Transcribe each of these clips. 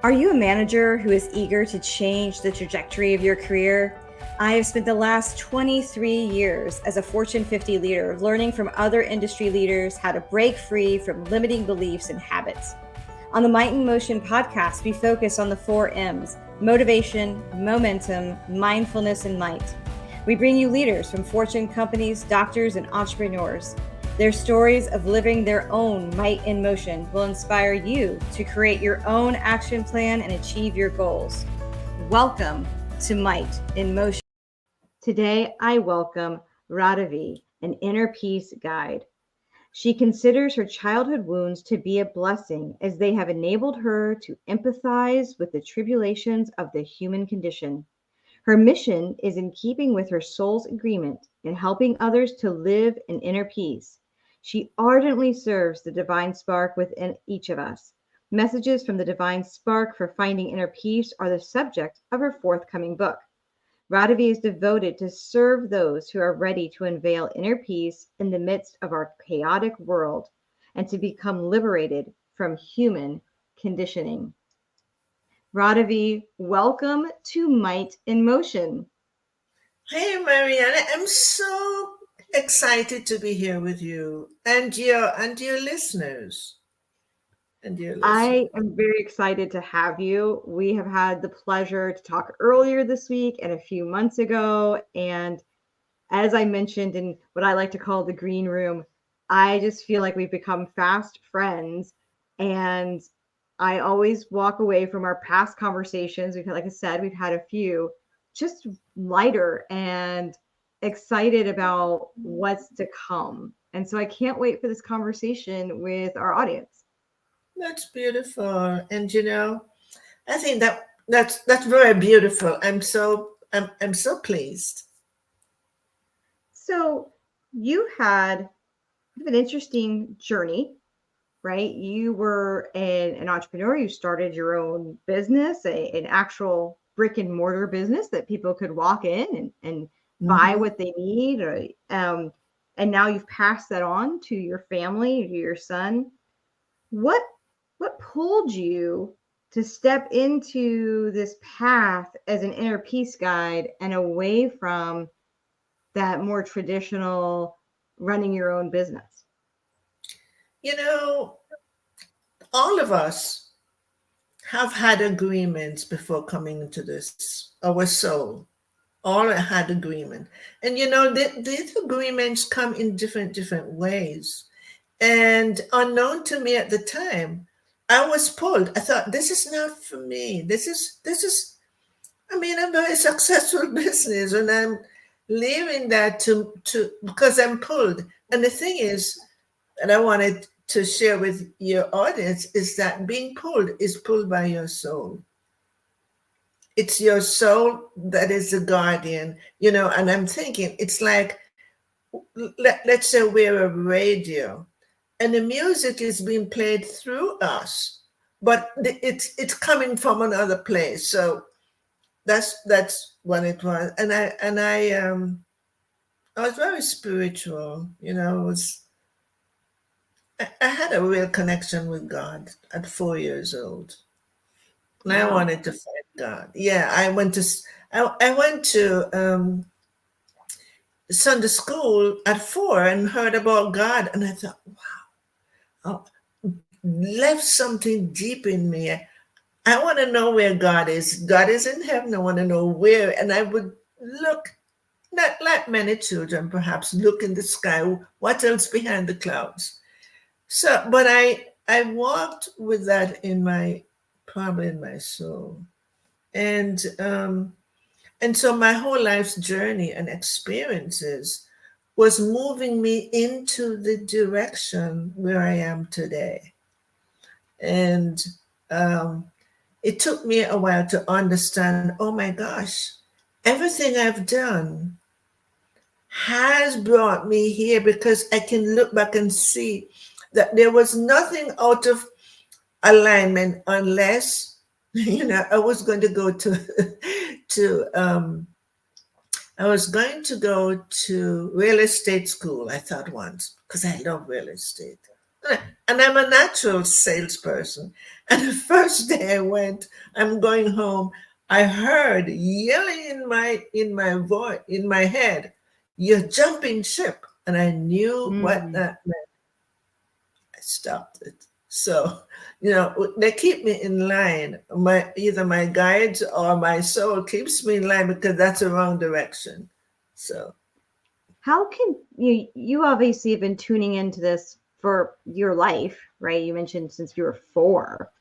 Are you a manager who is eager to change the trajectory of your career? I have spent the last 23 years as a Fortune 50 leader learning from other industry leaders how to break free from limiting beliefs and habits. On the Might in Motion podcast, we focus on the 4 M's: motivation, momentum, mindfulness, and might. We bring you leaders from Fortune companies, doctors, and entrepreneurs. Their stories of living their own might in motion will inspire you to create your own action plan and achieve your goals. Welcome to Might in Motion. Today, I welcome Radavie, an inner peace guide. She considers her childhood wounds to be a blessing as they have enabled her to empathize with the tribulations of the human condition. Her mission is in keeping with her soul's agreement in helping others to live in inner peace. She ardently serves the divine spark within each of us. Messages from the divine spark for finding inner peace are the subject of her forthcoming book. Radavie is devoted to serve those who are ready to unveil inner peace in the midst of our chaotic world and to become liberated from human conditioning. Radavie, welcome to Might in Motion. Hey, Mariana, I'm so excited to be here with you and your listeners. And your listeners. I am very excited to have you. We have had the pleasure to talk earlier this week and a few months ago. And as I mentioned in what I like to call the green room, I just feel like we've become fast friends. And I always walk away from our past conversations. Like I said, we've had a few just lighter and excited about what's to come. And so I can't wait for this conversation with our audience. That's beautiful. And I think that's very beautiful. I'm so pleased. So you had an interesting journey, right? You were an entrepreneur. You started your own business, an actual brick and mortar business that people could walk in and buy Hmm. what they need. And now you've passed that on to your family, to your son. What what pulled you to step into this path as an inner peace guide and away from that more traditional running your own business? You know, all of us have had agreements before coming into this. Our soul all had agreement, and these agreements come in different ways. And unknown to me at the time, I was pulled. I thought, this is not for me. This is. I mean, I'm very successful business, and I'm leaving that to because I'm pulled. And the thing is, and I wanted to share with your audience is that being pulled is pulled by your soul. It's your soul that is the guardian, And I'm thinking, it's like, let's say we're a radio and the music is being played through us, but it's coming from another place. So that's what it was. And I was very spiritual. I had a real connection with God at 4 years old, and I Wow. wanted to find God. Yeah, I went to Sunday school at 4 and heard about God, and I thought, wow, left something deep in me. I want to know where God is. God is in heaven. I want to know where. And I would look, not like many children, perhaps look in the sky. What else behind the clouds? So, but I walked with that probably in my soul, and so my whole life's journey and experiences was moving me into the direction where I am today, and um, it took me a while to understand. Oh my gosh, everything I've done has brought me here because I can look back and see that there was nothing out of alignment unless I was going to go to to I was going to go to real estate school. I thought once because I love real estate. And I'm a natural salesperson. And the first day I went, I'm going home, I heard yelling in my voice, in my head, "You're jumping ship." And I knew what Mm. that meant. I stopped it. So, they keep me in line. Either my guides or my soul keeps me in line because that's the wrong direction. So, How can you obviously have been tuning into this for your life, right? You mentioned since you were 4.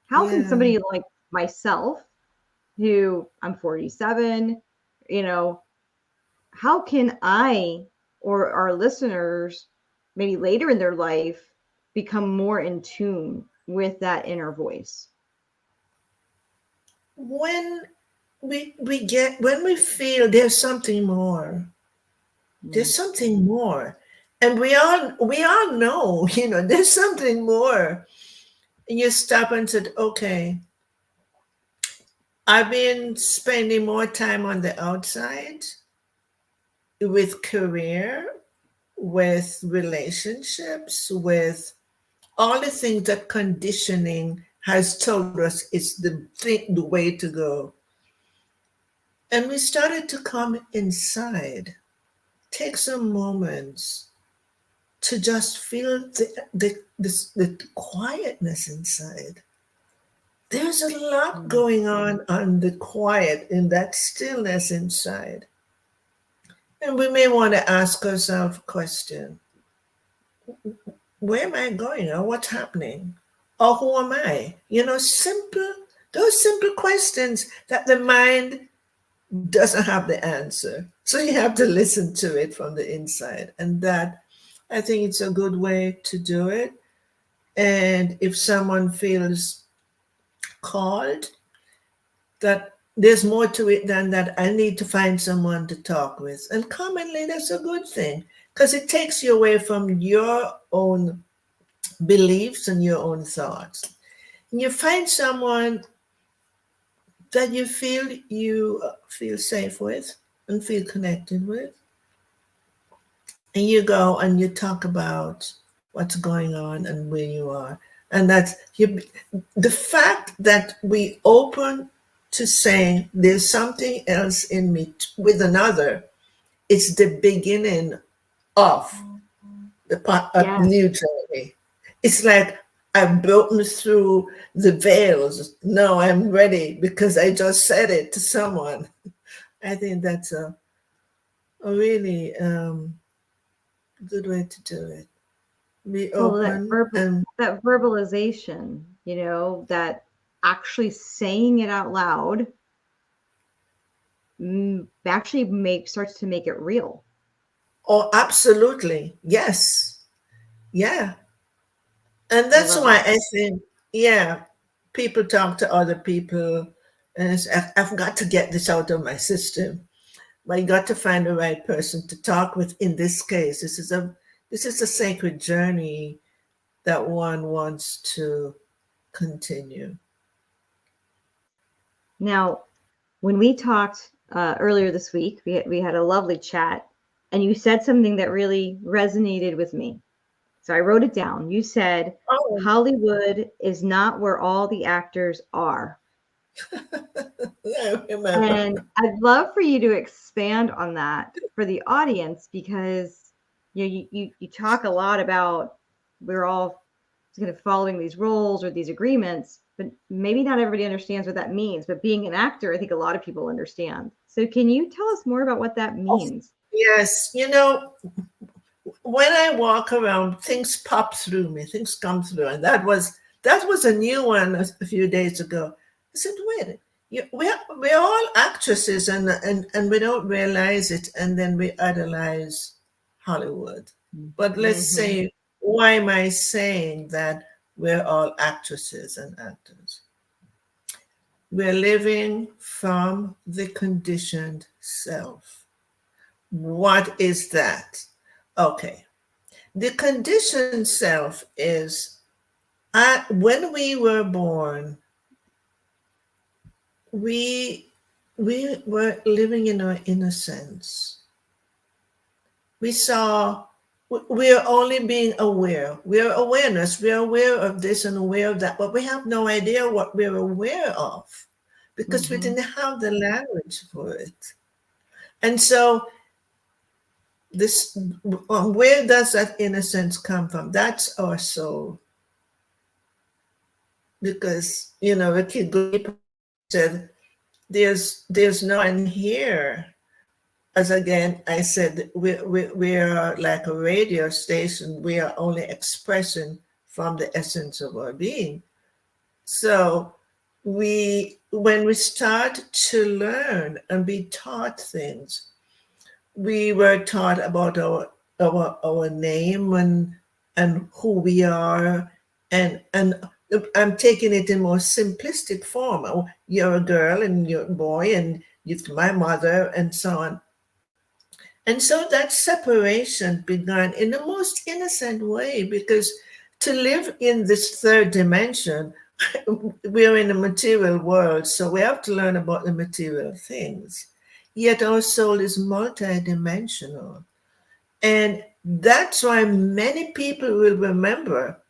How can yeah. somebody like myself, who I'm 47, you know, how can I or our listeners maybe later in their life become more in tune with that inner voice? When when we feel there's something more, Mm. there's something more, and we all know, there's something more, and you stop and said, okay, I've been spending more time on the outside with career, with relationships, with all the things that conditioning has told us is the way to go. And we started to come inside, take some moments to just feel the quietness inside. There's a lot Mm. going on the quiet, in that stillness inside. And we may want to ask ourselves a question: where am I going, or what's happening? Or who am I? Those simple questions that the mind doesn't have the answer. So you have to listen to it from the inside. And that, I think it's a good way to do it. And if someone feels called, that there's more to it than that, I need to find someone to talk with. And commonly, that's a good thing because it takes you away from your own beliefs and your own thoughts. And you find someone that you feel safe with and feel connected with, and you go and you talk about what's going on and where you are. And the fact that we open to saying there's something else in me with another, it's the beginning of the Yeah. new journey. It's like I've broken through the veils. No, I'm ready because I just said it to someone. I think that's a really good way to do it. Be Well, open and that verbalization, that actually saying it out loud actually starts to make it real. oh, absolutely, yes, yeah. And I that's love why that. I think, yeah, people talk to other people, and I've got to get this out of my system. But you got to find the right person to talk with. In this case, this is a sacred journey that one wants to continue. Now, when we talked earlier this week, we had a lovely chat, and you said something that really resonated with me. So I wrote it down. You said, Oh, Hollywood is not where all the actors are. I remember. And I'd love for you to expand on that for the audience because you talk a lot about we're all kind of following these rules or these agreements, but maybe not everybody understands what that means. But being an actor, I think a lot of people understand. So can you tell us more about what that Oh, means? yes, when I walk around, things pop through me, things come through, and that was a new one a few days ago. I said, "Wait, we're all actresses, and we don't realize it, and then we idolize Hollywood." But let's Mm-hmm. say, why am I saying that we're all actresses and actors? We're living from the conditioned self. What is that? Okay. The conditioned self is, when we were born, we we were living in our innocence. We saw We are only being aware. We are awareness. We are aware of this and aware of that, but we have no idea what we're aware of because we Hmm. didn't have the language for it. And so, this, where does that innocence come from? That's our soul. Because the kid said, "There's no one here." As again, I said, we are like a radio station. We are only expression from the essence of our being. So when we start to learn and be taught things, we were taught about our name and who we are, and I'm taking it in more simplistic form. Oh, you're a girl and you're a boy and you're my mother and so on. And so that separation began in the most innocent way because to live in this third dimension, we're in a material world, so we have to learn about the material things. Yet our soul is multidimensional. And that's why many people will remember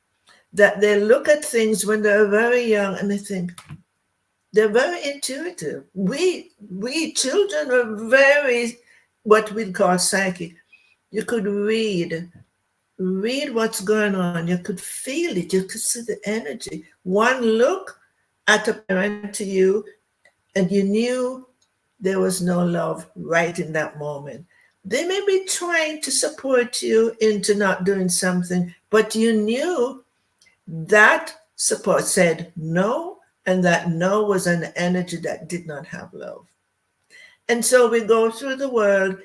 that they look at things when they're very young and they think they're very intuitive. We children are very what we call psychic. You could read what's going on. You could feel it. You could see the energy. One look at a parent to you, and you knew there was no love right in that moment. They may be trying to support you into not doing something, but you knew that support said no, and that no was an energy that did not have love. And so we go through the world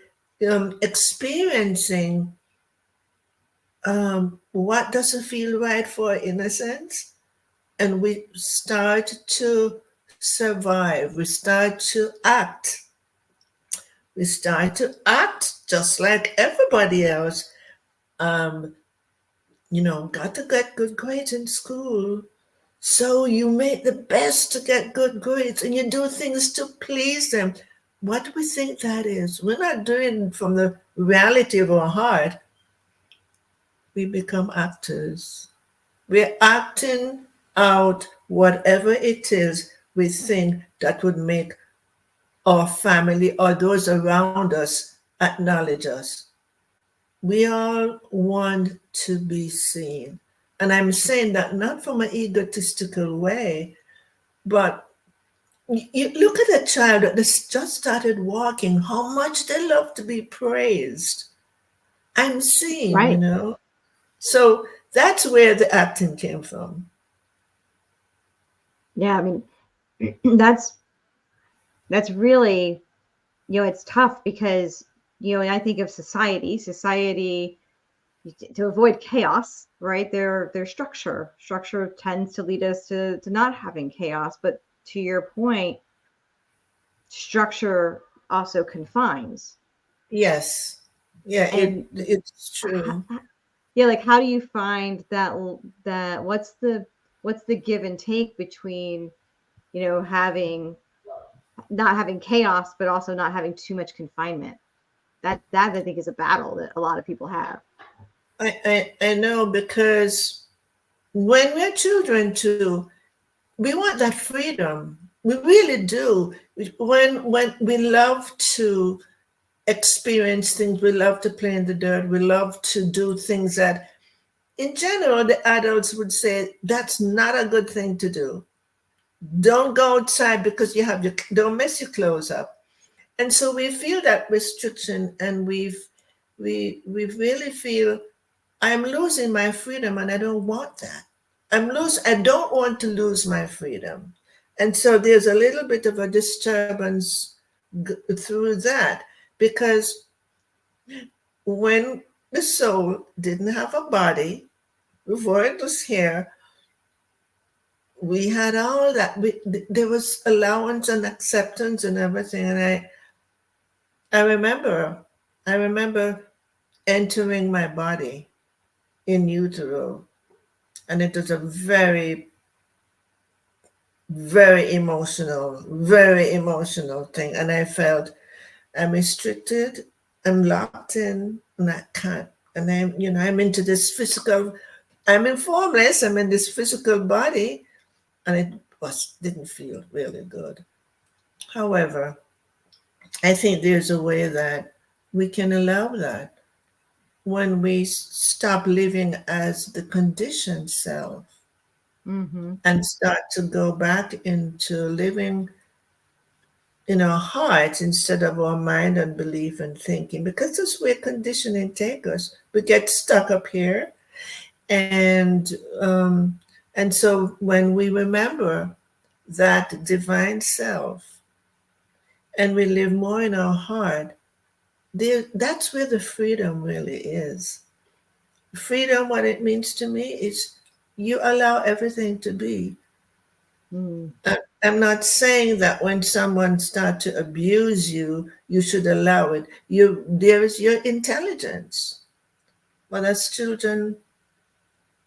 experiencing what doesn't feel right for innocence, and we start to survive. We start to act just like everybody else. um, got to get good grades in school, so you make the best to get good grades and you do things to please them. What do we think that is? We're not doing it from the reality of our heart. We become actors. We're acting out whatever it is we think that would make our family or those around us acknowledge us. We all want to be seen. And I'm saying that not from an egotistical way, but you look at a child that just started walking, how much they love to be praised. I'm seeing, Right. So that's where the acting came from. Yeah. I mean, that's really, it's tough because, and I think of society to avoid chaos, right? Their structure tends to lead us to not having chaos. But to your point, structure also confines. Yes. Yeah, And it's true. yeah, like how do you find that what's the give and take between, having not having chaos but also not having too much confinement? That I think is a battle that a lot of people have. I know because when we're children too, we want that freedom. We really do. When we love to experience things, we love to play in the dirt, we love to do things that in general the adults would say that's not a good thing to do. Don't go outside because don't mess your clothes up. And so we feel that restriction, and we really feel I'm losing my freedom and I don't want that. I don't want to lose my freedom. And so there's a little bit of a disturbance through that because when the soul didn't have a body before it was here, we had all that. There was allowance and acceptance and everything. And I remember, I remember entering my body in utero, and it was a very emotional thing. And I felt I'm restricted, I'm locked in, and I can't And I'm into this physical, I'm in formless, I'm in this physical body, and it didn't feel really good. However, I think there's a way that we can allow that when we stop living as the conditioned self Mm-hmm. and start to go back into living in our hearts instead of our mind and belief and thinking, because that's where conditioning takes us. We get stuck up here, and um, and so when we remember that divine self and we live more in our heart, that's where the freedom really is. Freedom, what it means to me is you allow everything to be. Mm. I'm not saying that when someone starts to abuse you, you should allow it. There is your intelligence. But as children,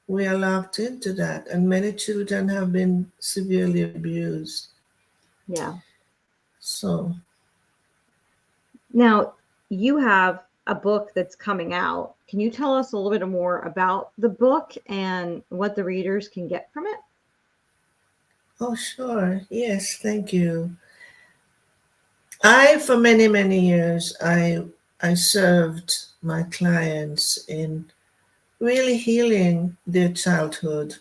we are locked into that, and many children have been severely abused. Yeah. So, Now, you have a book that's coming out. Can you tell us a little bit more about the book and what the readers can get from it? oh, sure. Yes, thank you. For many, many years, I served my clients in really healing their childhood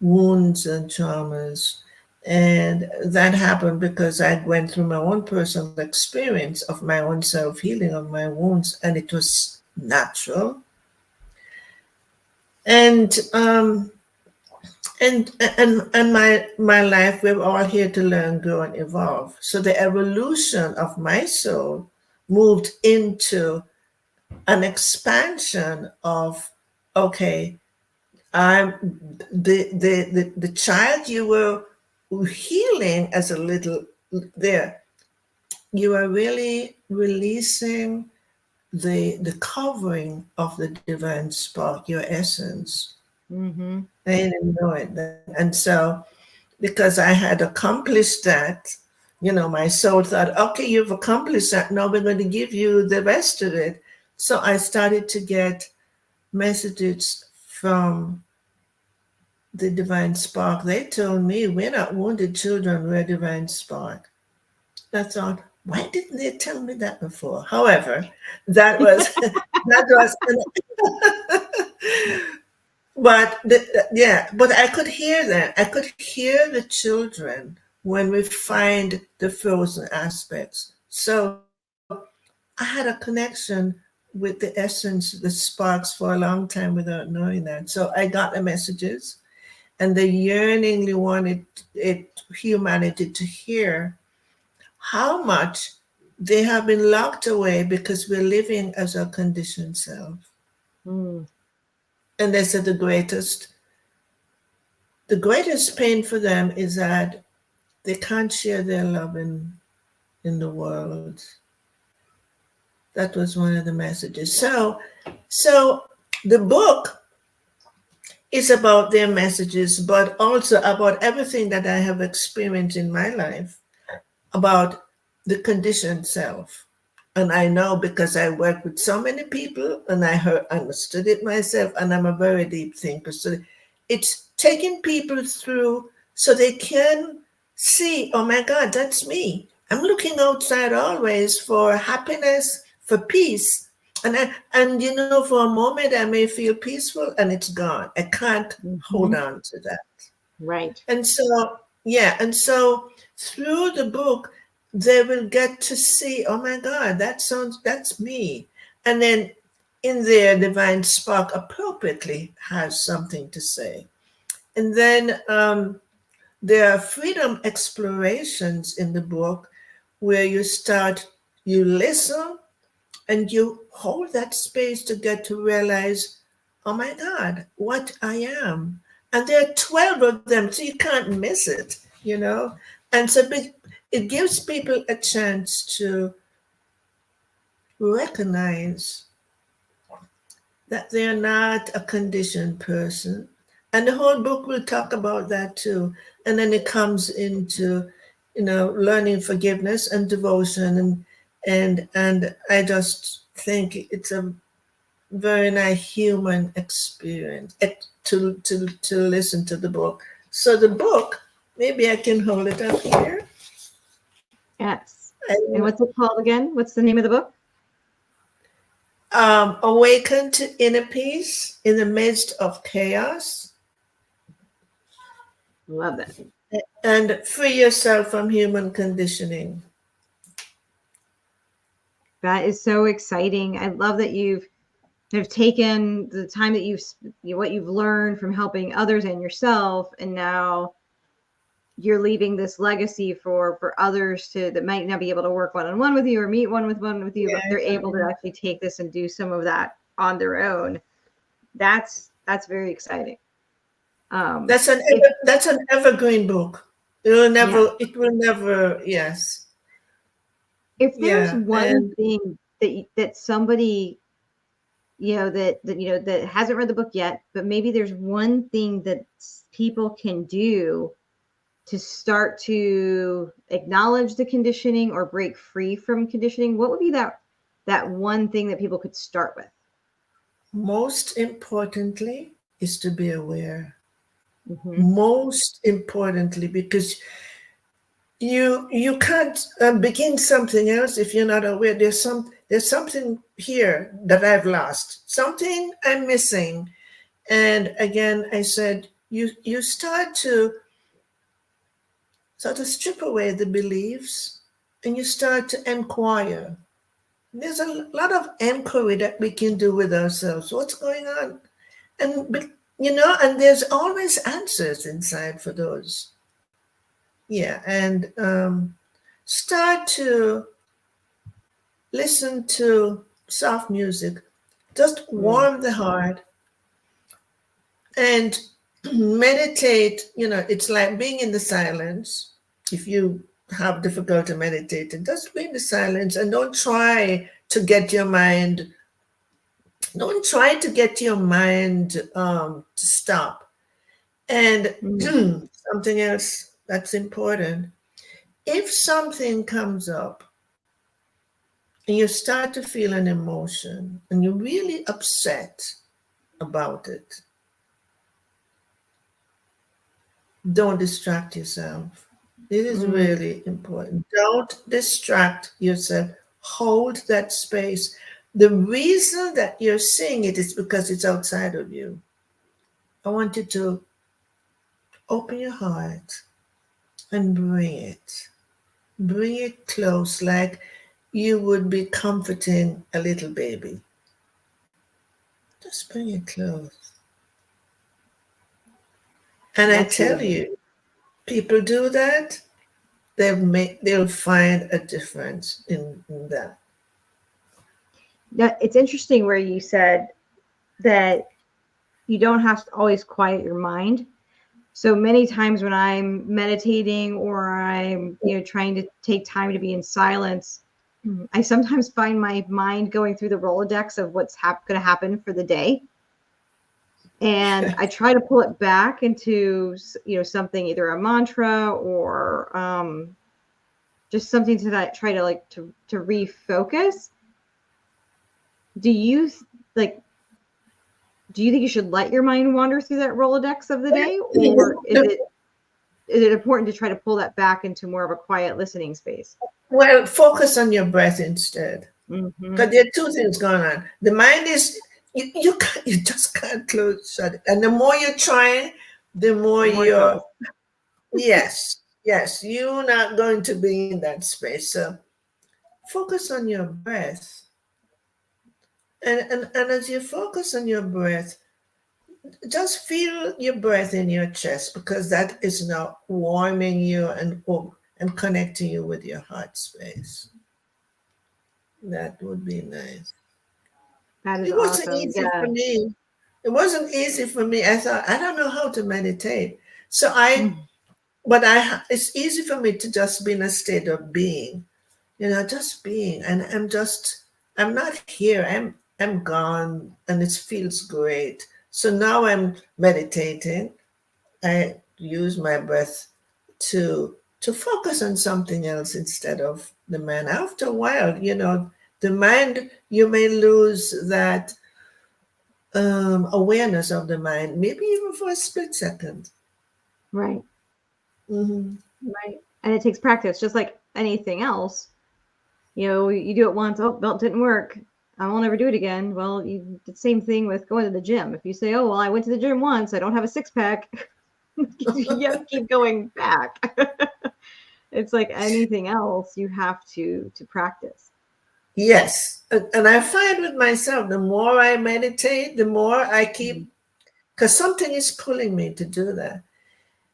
wounds and traumas. And that happened because I went through my own personal experience of my own self healing of my wounds, and it was natural. And and my life, we're all here to learn, grow, and evolve. So the evolution of my soul moved into an expansion of, okay, I'm the child you were healing as a little there. You are really releasing the covering of the divine spark, your essence. Mm-hmm. I didn't know it then, and so because I had accomplished that, my soul thought, okay, you've accomplished that. Now we're going to give you the rest of it. So I started to get messages from the divine spark. They told me we're not wounded children, we're divine spark. I thought, why didn't they tell me that before? However, that was that was but I could hear that. I could hear the children when we find the frozen aspects. So I had a connection with the essence, the sparks for a long time without knowing that. So I got the messages, and they yearningly wanted humanity to hear how much they have been locked away because we're living as our conditioned self. Mm. And they said the greatest pain for them is that they can't share their love in the world. That was one of the messages. So the book is about their messages, but also about everything that I have experienced in my life about the conditioned self. And I know because I work with so many people and understood it myself, and I'm a very deep thinker. So it's taking people through so they can see, oh my God, that's me. I'm looking outside always for happiness, for peace. And for a moment I may feel peaceful and it's gone. I can't hold Mm-hmm. on to that. Right. And so, yeah, and so through the book, they will get to see, oh my God, that's me. And then in there, Divine Spark appropriately has something to say. And then there are freedom explorations in the book where you listen and you hold that space to get to realize, oh my God, what I am. And there are 12 of them, so you can't miss it. And so it gives people a chance to recognize that they're not a conditioned person. And the whole book will talk about that too. And then it comes into, learning forgiveness and devotion. And I just think it's a very nice human experience to listen to the book. So the book, maybe I can hold it up here. Yes. And And, what's it called again? What's the name of the book? Awaken to inner peace in the midst of chaos, Love that. and free yourself from human conditioning. That is so exciting. I love that you've have taken the time that what you've learned from helping others and yourself, and now you're leaving this legacy for others to that might not be able to work one-on-one with you or meet one with you, but they're able to actually take this and do some of that on their own. That's very exciting. That's an If that's an evergreen book. yeah, It will never, yes. if there's Yeah. one And thing that somebody that hasn't read the book yet, but maybe there's one thing that people can do to start to acknowledge the conditioning or break free from conditioning, what would be that one thing that people could start with? most importantly is to be aware. Mm-hmm. Most importantly, because you can't begin something else if you're not aware. There's something here that I've lost, something I'm missing. And again, I said, you start to sort of strip away the beliefs, and you start to inquire. There's a lot of inquiry that we can do with ourselves. What's going on? And there's always answers inside for those. Yeah, and start to listen to soft music, just Mm. warm the heart, and meditate. It's like being in the silence. If you have difficulty meditating, just be in the silence and don't try to get your mind to stop. And Mm. something else that's important, if something comes up and you start to feel an emotion and you're really upset about it, don't distract yourself. It is Mm. really important. Don't distract yourself. Hold that space. The reason that you're seeing it is because it's outside of you. I want you to open your heart and bring it. Bring it close, like you would be comforting a little baby. Just bring it close. And I That's tell beautiful. you, people do that, they'll find a difference in that. Now, it's interesting where you said that you don't have to always quiet your mind. So many times when I'm meditating or I'm trying to take time to be in silence, I sometimes find my mind going through the Rolodex of what's going to happen for the day, and I try to pull it back into something, either a mantra or just something to that try to to refocus. Do you like do you think you should let your mind wander through that Rolodex of the day, or is it important to try to pull that back into more of a quiet listening space? Well, focus on your breath instead. Mm-hmm. Because there are two things going on. The mind is you just can't shut it. And the more you're trying, the more The more it you're goes. yes, you're not going to be in that space. So focus on your breath. And as you focus on your breath, just feel your breath in your chest, because that is now warming you and connecting you with your heart space. That would be nice. That is It wasn't awesome. easy for Yeah. me. It wasn't easy for me. I thought, I don't know how to meditate. So Mm. it's easy for me to just be in a state of being, just being. And I'm not here. I'm gone, and it feels great. So now I'm meditating. I use my breath to focus on something else instead of the mind. After a while, the mind, you may lose that awareness of the mind, maybe even for a split second. Right. Hmm. Right. And it takes practice, just like anything else. You do it once, oh, well, it didn't work. I won't ever do it again. Well, the same thing with going to the gym. If you say, oh, well, I went to the gym once, I don't have a six pack, you have to keep going back. It's like anything else, you have to practice. Yes. And I find with myself, the more I meditate, the more I Mhm. keep, because something is pulling me to do that.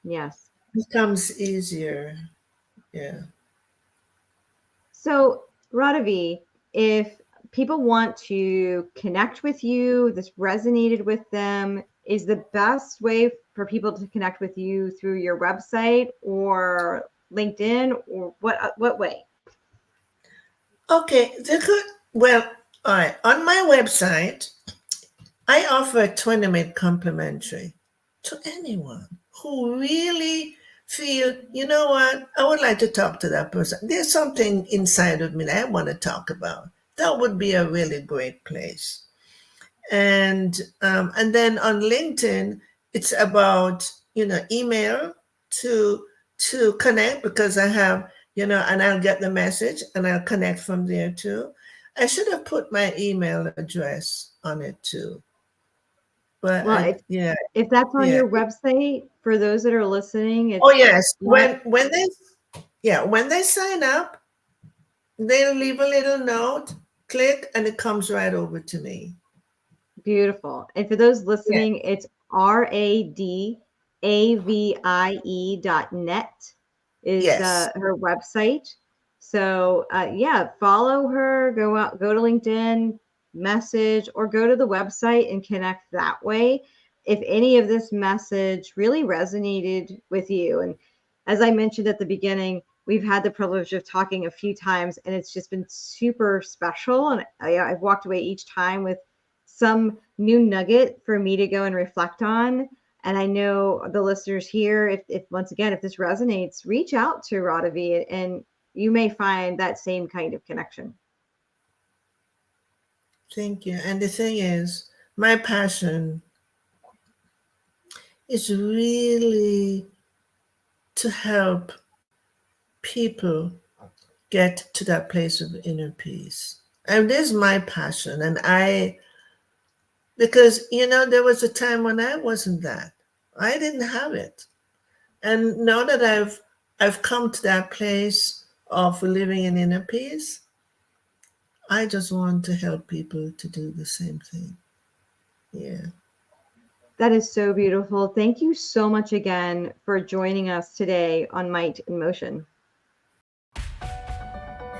Yes. It becomes easier. Yeah. So, Radavie, if people want to connect with you, this resonated with them, is the best way for people to connect with you through your website or LinkedIn, or what way? Okay. They could, well, all right. On my website, I offer a 20-minute complimentary to anyone who really feel, you know what, I would like to talk to that person. There's something inside of me that I want to talk about. That would be a really great place. And then on LinkedIn, it's about email to connect, because I have and I'll get the message and I'll connect from there too. I should have put my email address on it too, but Well, yeah, if that's on yeah. your website, for those that are listening, Oh it's yes, my when they sign up, they'll leave a little note, click, and it comes right over to me. beautiful. And for those Yeah. listening, it's radavie.net is Yes. her website. So yeah, follow her, go to LinkedIn, message, or go to the website and connect that way. If any of this message really resonated with you, and as I mentioned at the beginning, we've had the privilege of talking a few times, and it's just been super special. And I've walked away each time with some new nugget for me to go and reflect on. And I know the listeners here, if once again, if this resonates, reach out to Radavie and you may find that same kind of connection. Thank you. And the thing is, my passion is really to help people get to that place of inner peace. And this is my passion. And because, there was a time when I wasn't that. I didn't have it. And now that I've come to that place of living in inner peace, I just want to help people to do the same thing. Yeah. That is so beautiful. Thank you so much again for joining us today on Might in Motion.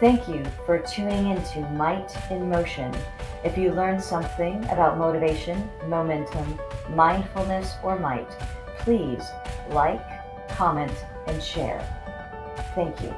Thank you for tuning into Might in Motion. If you learned something about motivation, momentum, mindfulness, or might, please like, comment, and share. Thank you.